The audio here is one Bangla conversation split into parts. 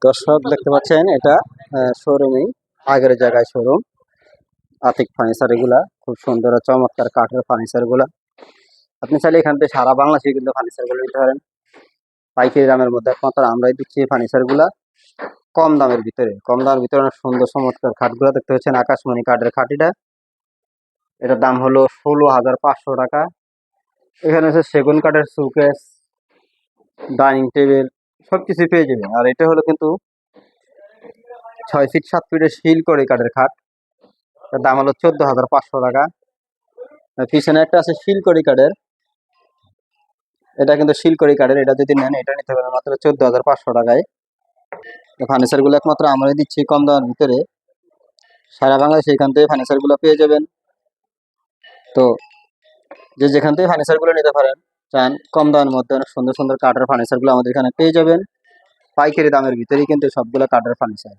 দর্শক দেখতে পাচ্ছেন এটা শোরুমই আগের জায়গায় শোরুম আতিক ফার্নিচার। এগুলা খুব সুন্দর চমৎকার কাঠের ফার্নিচার গুলা। আপনি চাইলে এখান থেকে সারা বাংলাদেশে কিন্তু ফার্নিচার গুলো নিতে পারেন পাইকারি দামের মধ্যে। একমাত্র আমরাই দিচ্ছি ফার্নিচার গুলা কম দামের ভিতরে। কম দামের ভিতরে অনেক সুন্দর চমৎকার খাটগুলো দেখতে পাচ্ছেন। আকাশমণি কাঠের খাটিটা, এটার দাম হলো 16,500 টাকা। এখানে হচ্ছে সেগুন কাঠের শোকেস, ডাইনিং টেবিল সবকিছু পেয়ে যাবেন। আর এটা হলো কিন্তু 6 ফিট 7 ফিটের শিলকড়ি কাঠের খাট, এর দাম হলো 14,500 টাকা। পিছনে একটা আছে শিলকড়ি কাঠের, এটা কিন্তু শিলকড়ি কাঠের। এটা যদি নেন এটা নিতে পারবেন মাত্র 14,500 টাকায়। ফার্নিচার গুলো একমাত্র আমরাই দিচ্ছি কম দামের ভিতরে। সারা বাংলাদেশে এখান থেকে ফার্নিচার গুলো পেয়ে যাবেন। তো যে যেখান থেকে ফার্নিচার গুলো নিতে পারেন চান কম দামের মধ্যে অনেক সুন্দর সুন্দর কাঠের ফার্নিচার গুলো আমাদের এখানে পেয়ে যাবেন পাইকারি দামের ভিতরেই। কিন্তু সবগুলো কাঠের ফার্নিচার,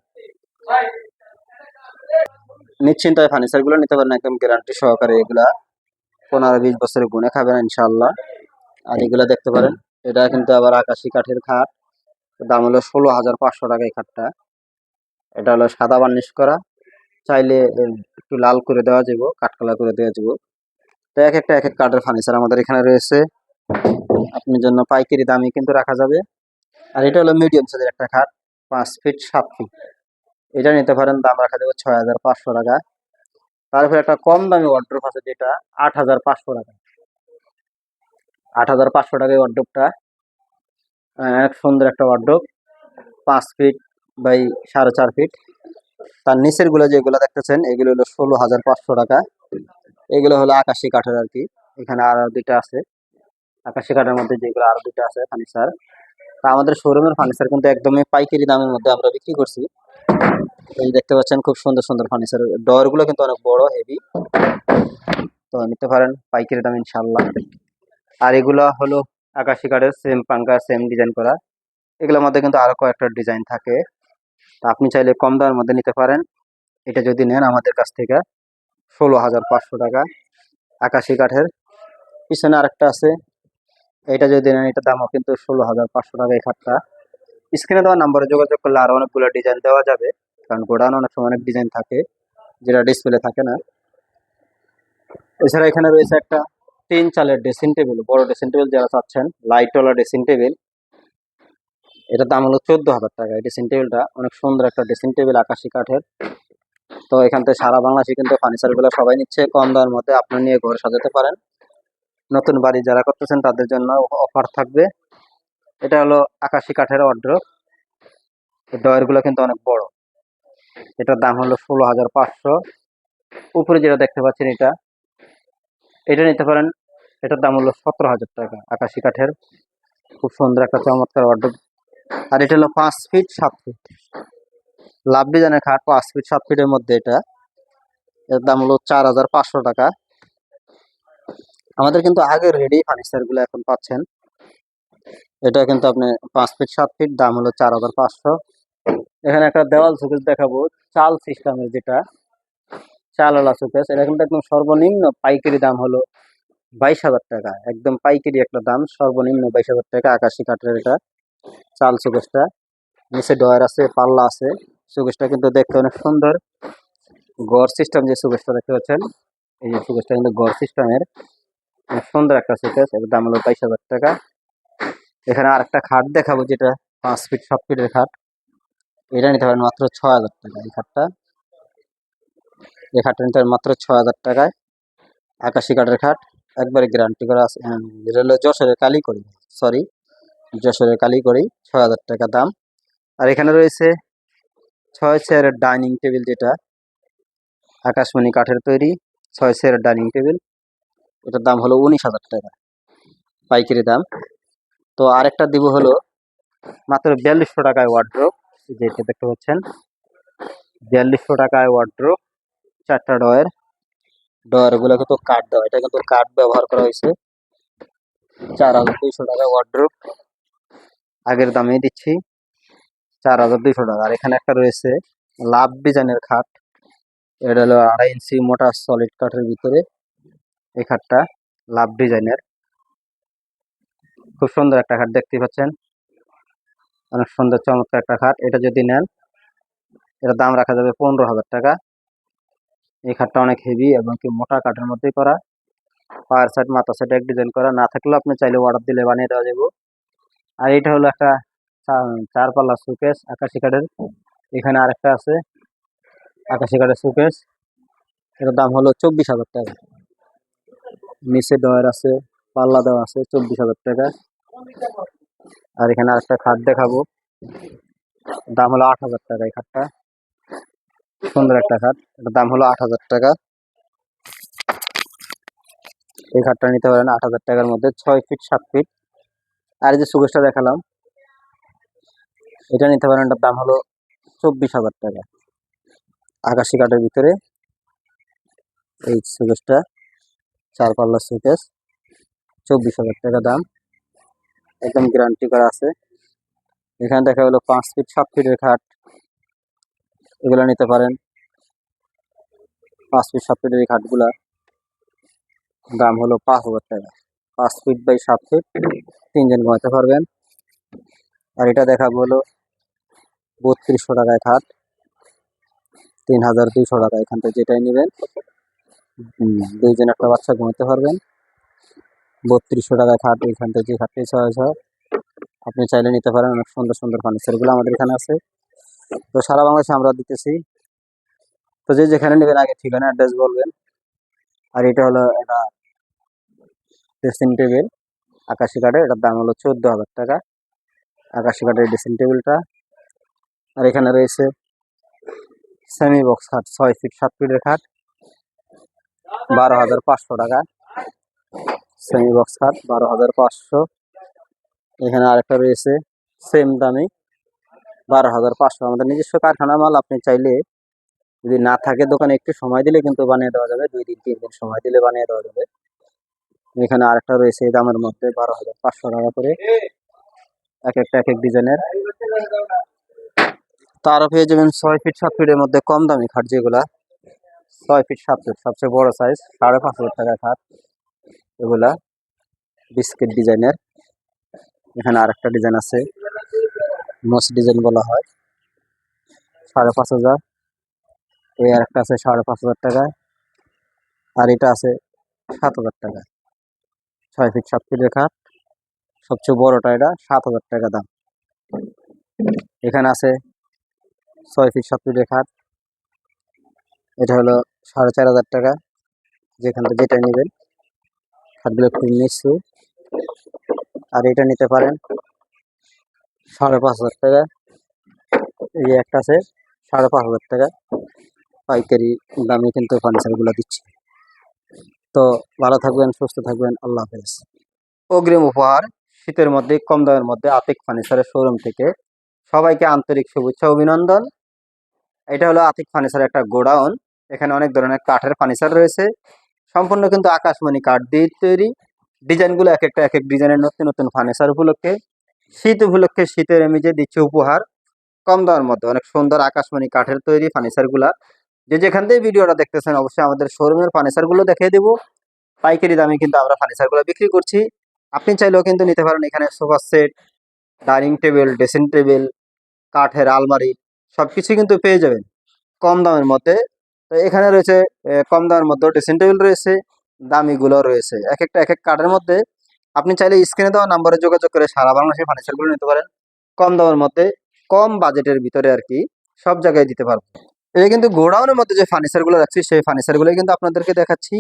নিশ্চিন্তায় ফার্নিচার গুলো নিতে পারেন একদম গ্যারান্টি সহকারে। এগুলা 15-20 বছরের গুণে খাবেন ইনশাল্লাহ। আর এগুলা দেখতে পারেন, এটা কিন্তু আবার আকাশি কাঠের খাট, দাম হলো 16,500 টাকা এই খাটটা। এটা হলো সাদা বার্নিশ করা, চাইলে একটু লাল করে দেওয়া যাবো, কাঠকালা করে দেওয়া যাবো। তো এক একটা কাঠের ফার্নিচার আমাদের এখানে রয়েছে, আপনার জন্য পাইকারি দামে কিন্তু রাখা যাবে। আর এটা হলো মিডিয়াম সাইজের একটা খাট, 5 ফিট 7 ফিট। এটা নিতে পারেন, দাম রাখা যাবে 6,500 টাকা। তারপরে একটা কম দামি ওয়ার্ড্রোব আছে যেটা 8,500 টাকা। 8,500 টাকায় ওয়ার্ড্রোবটা অনেক সুন্দর একটা ওয়ার্ড্রোব, 5 ফিট বাই 4.5 ফিট। তার নিচের গুলো যেগুলো দেখতেছেন এগুলো হলো 16,500 টাকা। এগুলো হলো আকাশি কাঠের আর কি। এখানে আর দুইটা আছে আকাশি কাঠের মধ্যে, যেগুলো আর দুইটা আছে ফার্নিচার। তা আমাদের শোরুমের ফার্নিচার কিন্তু একদমই পাইকারি দামের মধ্যে আমরা বিক্রি করছি। এই দেখতে পাচ্ছেন খুব সুন্দর সুন্দর ফার্নিচার। ডয়ার গুলো কিন্তু অনেক বড় হেভি, তো নিতে পারেন পাইকারি দাম ইনশাল্লাহ। আর এগুলা হলো আকাশি কাঠের, সেম পাঙ্কা সেম ডিজাইন করা। এগুলোর মধ্যে কিন্তু আরো কয়েকটা ডিজাইন থাকে, তা আপনি চাইলে কম দামের মধ্যে নিতে পারেন। এটা যদি নেন আমাদের কাছ থেকে 16,500 টাকা আকাশি কাঠের। পিছনে আরেকটা আছে, এটা যদি নেন এটার দামও কিন্তু 16,500 টাকা এই খাটটা। স্ক্রিনে দেওয়া নাম্বারে যোগাযোগ করলে আরো অনেকগুলো ডিজাইন দেওয়া যাবে, কারণ গোডাউনে অনেক সময় অনেক ডিজাইন থাকে যেটা ডিসপ্লে থাকে না। এছাড়া এখানে রয়েছে একটা 3 চালের ড্রেসিং টেবিল, বড় ড্রেসিং টেবিল যারা চাচ্ছেন, লাইটওয়ালা ড্রেসিং টেবিল। এটার দাম হলো 14,000 টাকা। এই ড্রেসিং টেবিলটা অনেক সুন্দর একটা ড্রেসিং টেবিল আকাশি কাঠের। তো এখান থেকে সারা বাংলাদেশে কিন্তু ফার্নিচার গুলো সবাই নিচ্ছে কম দামের মধ্যে। আপনি নিয়ে ঘরে সাজাতে পারেন। নতুন বাড়ি যারা করতেছেন তাদের জন্য অফার থাকবে। এটা হলো আকাশি কাঠের ওয়ার্ড্রোব, ডয়ার গুলো কিন্তু অনেক বড়। এটার দাম হলো 16,500। উপরে যেটা দেখতে পাচ্ছেন এটা এটা নিতে পারেন, এটার দাম হলো 17,000 টাকা আকাশি কাঠের। খুব সুন্দর একটা চমৎকার ওয়ার্ড্রোব। আর এটা হলো 5 ফিট 7 ফিট লাভ ডিজাইনের খাট, 5 ফিট 7 ফিটের মধ্যে। এটা এর দাম হলো 4,500 টাকা। আমাদের কিন্তু আগের রেডি ফার্নিচার গুলো এখন পাচ্ছেন। এটা কিন্তু আপনি 5 ফিট 7 ফিট, দাম হলো 4,500। এখানে একটা দেওয়াল শোকেস দেখাবো, চাল সিস্টেমের, যেটা চালওয়ালা শোকেস। এটা কিন্তু একদম সর্বনিম্ন পাইকারি দাম হলো 22,000 টাকা। একদম পাইকারি একটা দাম, সর্বনিম্ন 22,000 টাকা আকাশি কাঠের এটা চাল শোকেসটা। নিচে ডয়ার আছে, পাল্লা আছে। শোকেসটা কিন্তু দেখতে অনেক সুন্দর। গড় সিস্টেম যে শোকেসটা দেখতে পাচ্ছেন, এই যে শোকেসটা কিন্তু গড় সিস্টেমের, অনেক সুন্দর একটা শোকেস। এর দাম হলো 22,000 টাকা। এখানে আরেকটা খাট দেখাবো যেটা 5 ফিট 7 ফিটের খাট। এটা নিতে পারেন মাত্র 6,000 টাকা। এই খাটটা নিতে পারেন মাত্র 6,000 টাকায় আকাশি কাঠের খাট, একবারে গ্যারান্টি করা আছে। এটা হলো যশোরের কালীকড়ি, সরি যশোরের কালীকড়ি, 6,000 টাকা দাম। আর এখানে রয়েছে 6 চেয়ারের ডাইনিং টেবিল, যেটা আকাশমণি কাঠের তৈরি 6 চেয়ারের ডাইনিং টেবিল। এটার দাম হলো 19,000 টাকা পাইকারি দাম। তো আরেকটা দিব হলো মাত্র 4200 টাকায় ওয়ার্ড্রোব, যেটা দেখতে পাচ্ছেন 4200 টাকায় ওয়ার্ড্রোব, 4টা ডয়ার। ডয়ার গুলো কিন্তু কাঠ দেওয়া, এটা কিন্তু কাঠ ব্যবহার করা হয়েছে। 4,200 টাকা ওয়ার্ড্রোব, আগের দামেই দিচ্ছি 4,200 টাকা। আর এখানে একটা রয়েছে লাভ ডিজাইনের খাট, এটা হলো 2.5 ইঞ্চি মোটা সলিড কাঠের ভিতরে। এই খাটটা লাভ ডিজাইনের, খুব সুন্দর একটা খাট দেখতে পাচ্ছেন। অনেক সুন্দর চমৎকার একটা খাট। এটা যদি নেন এটার দাম রাখা যাবে 15,000 টাকা। এই খাটটা অনেক হেভি এবং কি মোটা কাঠের মধ্যেই করা, পায়ের সাইড মাথা সাইড এক ডিজাইন করা, না থাকলেও আপনি চাইলে অর্ডার দিলে বানিয়ে দেওয়া যাবে। আর এটা হলো একটা চার পাল্লা সুকেস আকাশি কাঠের। এখানে আরেকটা আছে আকাশি কাঠের সুকেস, এটার দাম হলো 24,000 টাকা। নিচে ডয়ার আছে, পাল্লা দেওয়া আছে, 24,000 টাকা। আর এখানে আরেকটা খাট দেখাবো, দাম হলো 8,000 টাকা। এই খাটটা সুন্দর একটা খাট, এটার দাম হলো 8,000 টাকা। এই খাটটা নিতে পারেন 8,000 টাকার মধ্যে, 6 ফিট 7 ফিট। আর এই যে সুকেশটা দেখালাম এটা নিতে পারেন, এটার দাম হলো 24,000 টাকা। আকাশি কাঠের ভিতরে এই সুকেশটা, চার পাল্লা সুকেশ, 24,000 টাকা দাম, একদম গ্যারান্টি করা আছে। এখানে দেখা হলো 5 ফিট 7 ফিটের খাট, এগুলো নিতে পারেন। 5 ফিট 7 ফিটের এই খাটগুলা দাম হলো 5,000 টাকা। 5 ফিট বাই 7 ফিট, 3 জন ঘুমাতে পারবেন। আর এটা দেখাবো হলো 3200 টাকায় খাট, 3,200 টাকা। এখান থেকে যেটাই নেবেন 2 জন একটা বাচ্চা ঘুমাতে পারবেন। 3200 টাকায় খাট, এখান থেকে যে খাটটি 6,000 আপনি চাইলে নিতে পারেন। অনেক সুন্দর সুন্দর ফার্নিচারগুলো আমাদের এখানে আছে। তো সারা বাংলাদেশে আমরা দিতেছি। তো যে যেখানে নেবেন আগে ঠিকানা অ্যাড্রেস বলবেন। আর এটা হলো একটা ড্রেসিং টেবিল আকাশি কাঠের, এটার দাম হলো 14,000 টাকা। আকাশি কাঠের ড্রেসিং টেবিলটা। আর এখানে রয়েছে সেমি বক্স খাট, 6 ফিট 7 ফিটের খাট, 12,500 টাকা। সেমি বক্স খাট 12,500। এখানে আরেকটা রয়েছে সেম দামে 12,500। আমাদের নিজস্ব কারখানা মাল, আপনি চাইলে যদি না থাকে দোকানে একটু সময় দিলে কিন্তু বানিয়ে দেওয়া যাবে, 2 দিন 3 দিন সময় দিলে বানিয়ে দেওয়া যাবে। এখানে আরেকটা রয়েছে এই দামের মধ্যে 12,500 টাকা করে, এক একটা এক এক ডিজাইনের। তো আরো পেয়ে যাবেন 6 ফিট 7 ফিটের মধ্যে কম দামি খাট, যেগুলা 6 ফিট 7 ফিট সবচেয়ে বড় সাইজ, 5,500 টাকা খাট এগুলা, বিস্কিট ডিজাইনের। এখানে আরেকটা ডিজাইন আছে, মস ডিজাইন বলা হয়, 5,500। এই আরেকটা আছে 5,500 টাকা। আর এটা আছে 7,000 টাকা। 6 ফিট 7 ফিটের খাট, সবচেয়ে বড়টা এটা, 7,000 টাকা দাম। এখানে আছে 6 ফিট 7 ফিটের খাট, এটা হলো 4,500 টাকা। যেখান থেকে যেটা নেবেন, খাটগুলো খুব নিচু। আর এটা নিতে পারেন 5,500 টাকা। এই যে একটা আছে 5,500 টাকা, পাইকারি দামে কিন্তু ফার্নিচারগুলো দিচ্ছে। তো ভালো থাকবেন, সুস্থ থাকবেন, আল্লাহ হাফেজ। অগ্রিম উপহার, শীতের মধ্যে কম দামের মধ্যে আতিক ফার্নিচারের শোরুম থেকে সবাইকে আন্তরিক শুভেচ্ছা অভিনন্দন। এটা হলো আতিক ফার্নিচারের একটা গোডাউন। এখানে অনেক ধরনের কাঠের ফার্নিচার রয়েছে, সম্পূর্ণ কিন্তু আকাশমণি কাঠ দিয়ে তৈরি। ডিজাইনগুলো এক একটা এক এক ডিজাইনের, নতুন নতুন ফার্নিচার উপলক্ষে, শীত উপলক্ষে শীতের এমিজে দিচ্ছে উপহার কম দামের মধ্যে। অনেক সুন্দর আকাশমণি কাঠের তৈরি ফার্নিচারগুলা, যে যেখান থেকে ভিডিওটা দেখতেছেন অবশ্যই আমাদের শোরুমের ফার্নিচারগুলো দেখিয়ে দেবো। পাইকারি দামে কিন্তু আমরা ফার্নিচারগুলো বিক্রি করছি। আপনি চাইলেও কিন্তু নিতে পারেন। এখানে sofa set, dining table, dressing table, কাঠের আলমারি সবকিছু কিন্তু পেয়ে যাবেন কম দামের মধ্যে। তো এখানে রয়েছে কম দামের মধ্যে ড্রেসিং টেবিল রয়েছে, দামিগুলো রয়েছে, এক একটা এক এক কাঠের মধ্যে। আপনি চাইলে স্ক্রিনে দেওয়া নাম্বারে যোগাযোগ করে সারা বাংলাদেশে ফার্নিচারগুলো নিতে পারেন কম দামের মধ্যে, কম বাজেটের ভিতরে আর কি, সব জায়গায় দিতে পারবো। এই কিন্তু গোডাউনের মধ্যে যে ফার্নিচারগুলো রাখছি সেই ফার্নিচারগুলোই কিন্তু আপনাদেরকে দেখাচ্ছি,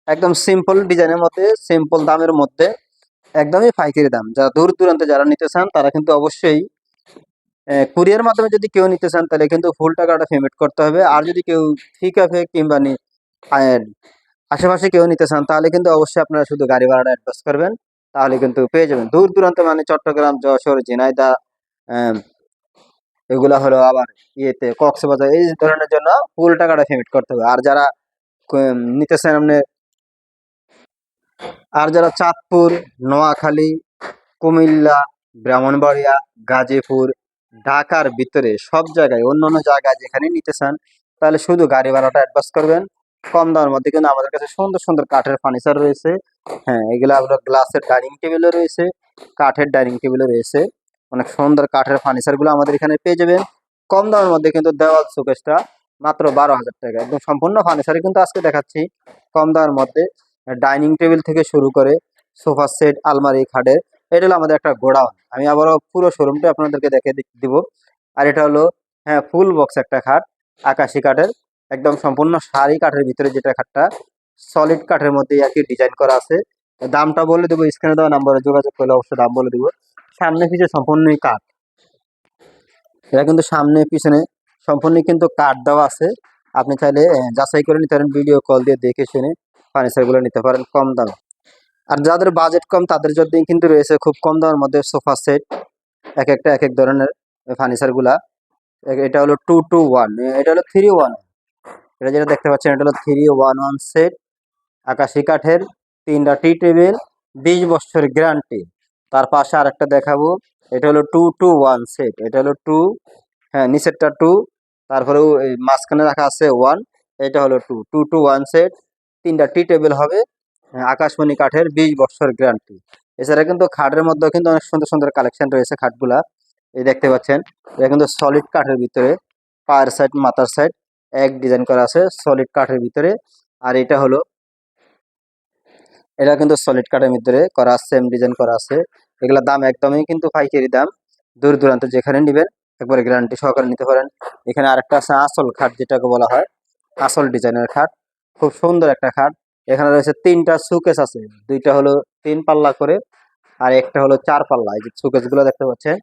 একদম সিম্পল ডিজাইনের মধ্যে, সিম্পল দামের মধ্যে, একদমই পাইকারি দাম। যারা দূর দূরান্তে যারা নিতে চান তারা কিন্তু অবশ্যই কুরিয়ার মাধ্যমে যদি কেউ নিতে চান তাহলে কিন্তু ফুল টাকাটা পেমেন্ট করতে হবে। আর যদি কেউ ঠিকাছে কিংবা আশেপাশে কেউ নিতে চান তাহলে কিন্তু অবশ্যই আপনারা শুধু গাড়ি ভাড়াটা অ্যাডভান্স করবেন, তাহলে কিন্তু পেয়ে যাবেন। দূর দূরান্ত মানে চট্টগ্রাম, যশোর, ঝিনাইদহ, এগুলা হলো আবার ইয়েতে কক্সবাজার, এই ধরনের জন্য ফুল টাকাটা পেমেন্ট করতে হবে। আর যারা নিতেছেন আপনি, আর যারা চাঁদপুর, নোয়াখালী, কুমিল্লা, ব্রাহ্মণবাড়িয়া, গাজীপুর, ঢাকার ভিতরে সব জায়গায়, অন্য অন্য জায়গায় যেখানে নিতে চান তাহলে শুধু গাড়ি ভাড়াটা অ্যাডভান্স করবেন। কম দামের মধ্যে কিন্তু আমাদের কাছে সুন্দর সুন্দর কাঠের ফার্নিচার রয়েছে। হ্যাঁ, এগুলো আপনার গ্লাসের ডাইনিং টেবিলও রয়েছে, কাঠের ডাইনিং টেবিলও রয়েছে। অনেক সুন্দর কাঠের ফার্নিচারগুলো আমাদের এখানে পেয়ে যাবেন কম দামের মধ্যে। কিন্তু দেওয়াল শোকেসটা মাত্র 12,000 টাকা, একদম সম্পূর্ণ ফার্নিচারই কিন্তু আজকে দেখাচ্ছি কম দামের মধ্যে। ডাইনিং টেবিল থেকে শুরু করে সোফা সেট, আলমারি, খাটের, এটা হলো আমাদের একটা গোডাউন। আমি আবারও পুরো শোরুমটা আপনাদেরকে দেখে দিব। আর এটা হলো হ্যাঁ ফুল বক্স একটা খাট, আকাশি কাঠের, একদম সম্পূর্ণ শাড়ি কাঠের ভিতরে, যেটা খাটটা সলিড কাঠের মধ্যে একই ডিজাইন করা আছে। দামটা বলে দেবো, স্ক্রিনে দেওয়া নাম্বারে যোগাযোগ করলে অবশ্যই দাম বলে দেবো। সামনে পিছিয়ে সম্পূর্ণই কাঠ, এটা কিন্তু সামনে পিছনে সম্পূর্ণ কিন্তু কাঠ দেওয়া আছে। আপনি চাইলে যাচাই করে নিতে পারেন, ভিডিও কল দিয়ে দেখে শুনে ফার্নিচারগুলো নিতে পারেন কম দামে। আর যাদের বাজেট কম তাদের জন্য কিন্তু রয়েছে খুব কম দামের মধ্যে সোফা সেট, এক একটা এক এক ধরনের ফার্নিচারগুলা। এটা হলো 2-2-1, এটা হলো 3-1, এটা যেটা দেখতে পাচ্ছেন এটা হলো 3-1-1 সেট, আকাশি কাঠের, 3টা টি টেবিল, 20 বছর গ্যারান্টি। তার পাশে আরেকটা দেখাবো, এটা হলো 2-2-1 সেট, এটা হলো 2, হ্যাঁ নিচেরটা 2, তারপরে মাঝখানে রাখা আছে 1, এটা হলো 2-2-1 সেট, 3টা টি টেবিল হবে, আকাশমণি কাঠের, 20 বছর গ্যারান্টি। এছাড়া কিন্তু খাটের মধ্যে কিন্তু অনেক সুন্দর সুন্দর কালেকশন রয়েছে খাটগুলা, এই দেখতে পাচ্ছেন এটা কিন্তু সলিড কাঠের ভিতরে, পায়ের সাইড মাথার সাইড এক ডিজাইন করা আছে সলিড কাঠের ভিতরে। আর এটা কিন্তু সলিড কাঠের ভিতরে করা আছে, সেম ডিজাইন করা আছে। এগুলোর দাম একদমই কিন্তু পাইকারি দাম, দূর দূরান্ত যেখানে নেবেন একবারে গ্যারান্টি সহকারে নিতে পারেন। এখানে আরেকটা আছে আসল খাট, যেটাকে বলা হয় আসল ডিজাইনের খাট, খুব সুন্দর একটা খাট। এখানে রয়েছে 3টা সুকেস আছে, 2টা হলো 3 পাল্লা করে আর একটা হলো 4 পাল্লা। এই যে সুকেস গুলো দেখতে পাচ্ছেন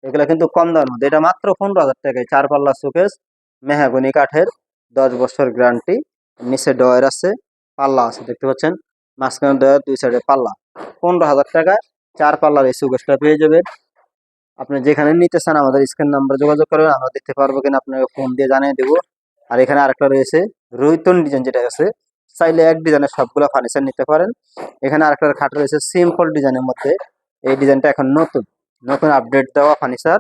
এগুলো কিন্তু কম দামের মধ্যে, এটা মাত্র 15,000 টাকায় 4 পাল্লা সুকেস, মেহগনি কাঠের, 10 বছর গ্যারান্টি। নিচে ডয়ার আছে, পাল্লা আছে দেখতে পাচ্ছেন, মাঝখানে ডয়ার, 2 সাইডে পাল্লা। 15,000 টাকায় 4 পাল্লার এই সুকেসটা পেয়ে যাবেন। আপনি যেখানে নিতে চান আমাদের স্ক্রিন নাম্বার যোগাযোগ করবেন, আমরা দেখতে পারবো কিনা আপনাকে ফোন দিয়ে জানিয়ে দেবো। আর এখানে আরেকটা রয়েছে রুইতন ডিজাইন, যেটা আছে চাইলে এক ডিজাইনের সবগুলো ফার্নিচার নিতে পারেন। এখানে আরেকটা খাট রয়েছে সিম্পল ডিজাইনের মধ্যে, এই ডিজাইনটা এখন নতুন নতুন আপডেট দেওয়া ফার্নিচার।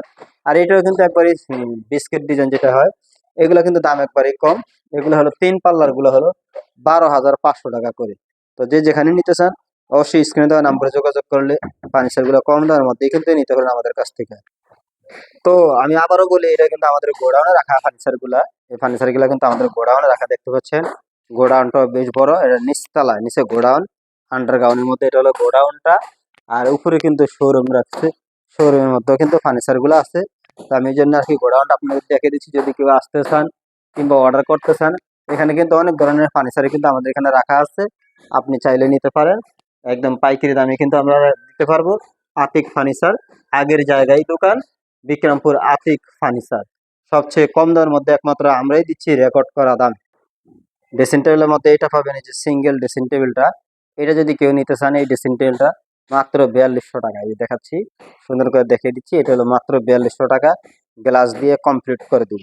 আর এটাও কিন্তু একবারই বিস্কিট ডিজাইন যেটা হয়, এগুলো কিন্তু দাম একবারই কম। এগুলো হলো 3 পাল্লার গুলো হলো 12,500 টাকা করে। তো যে যেখানে নিতে চান অবশ্যই স্ক্রিনে দেওয়া নাম্বারে যোগাযোগ করলে ফার্নিচার গুলো কম দামের মধ্যে কিন্তু নিতে পারেন আমাদের কাছ থেকে। তো আমি আবারও বলি, এটা কিন্তু আমাদের গোডাউনে রাখা ফার্নিচার গুলা, এই ফার্নিচার গুলা কিন্তু আমাদের গোডাউনে রাখা, দেখতে পাচ্ছেন গোডাউনটা বেশ বড়, এটা নিচতলায়, নিচে গোডাউন, আন্ডারগ্রাউন্ডের মধ্যে এটা হলো গোডাউনটা। আর উপরে কিন্তু শোরুম রাখছে, শোরুমের মধ্যেও কিন্তু ফার্নিচার গুলো আছে। তো আমি এই জন্য আর কি গোডাউনটা আপনাদের দেখে দিচ্ছি, যদি কেউ আসতে চান কিংবা অর্ডার করতে চান। এখানে কিন্তু অনেক ধরনের ফার্নিচার কিন্তু আমাদের এখানে রাখা আছে, আপনি চাইলে নিতে পারেন একদম পাইকারি দামে কিন্তু আমরা দিতে পারবো। আতিক ফার্নিচার, আগের জায়গায় দোকান, বিক্রমপুর আতিক ফার্নিচার, সবচেয়ে কম দামের মধ্যে একমাত্র আমরাই দিচ্ছি রেকর্ড করা দাম। ড্রেসিং টেবিলের মধ্যে এটা পাবেন, এই যে সিঙ্গেল ড্রেসিং টেবিলটা, এটা যদি কেউ নিতে চান এই ড্রেসিং টেবিলটা মাত্র 4200 টাকা, এই দেখাচ্ছি সুন্দর করে দেখিয়ে দিচ্ছি, এটা হলো মাত্র 4200 টাকা, গ্লাস দিয়ে কমপ্লিট করে দিব,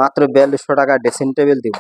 মাত্র 4200 টাকা ড্রেসিং টেবিল দিব।